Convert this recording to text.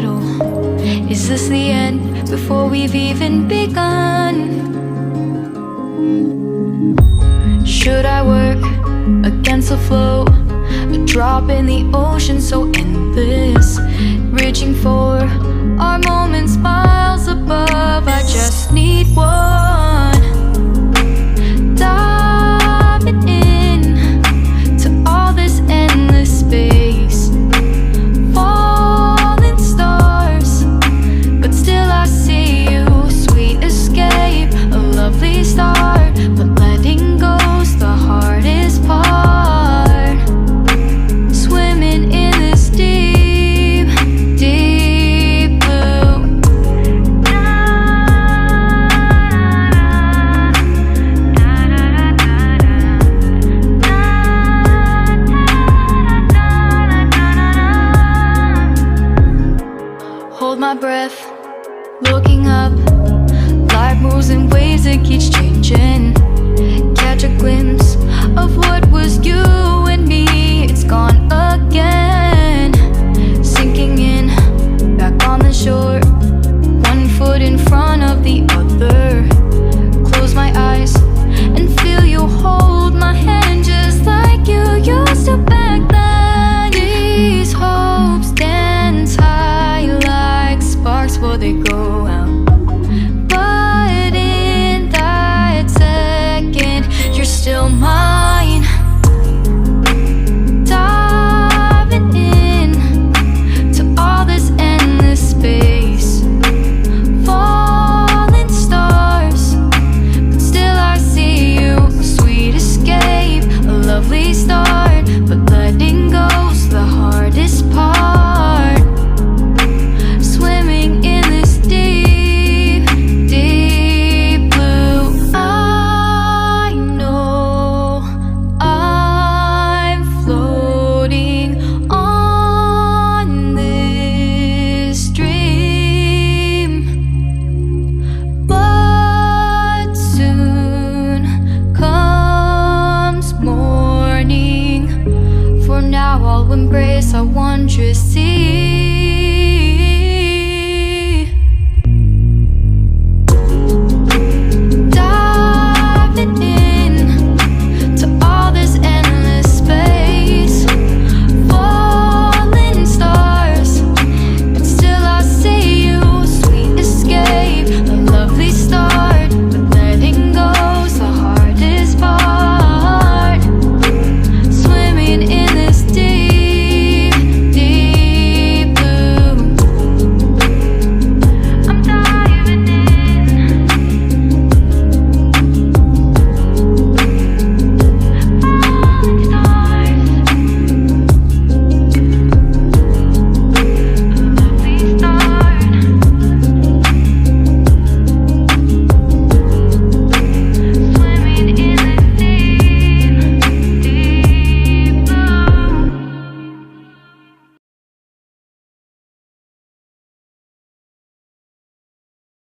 little. Is this the end before we've even begun? Should I work against the flow? A drop in the ocean so endless, reaching for our moments miles above. I just need one. Diving in to all this endless space, falling stars, but still I see you. Sweet escape, a lovely start, but letting go's the hardest part. Swimming in this deep, deep blue. Hold my breath, looking up. Life moves in ways that keeps changing. Catch a glimpse of what was you and me. It's gone again. Sinking in, back on the shore. One foot in front of the other. Close my eyes and feel you hold my hand just like you used to back then. These hopes dance high like sparks before they go.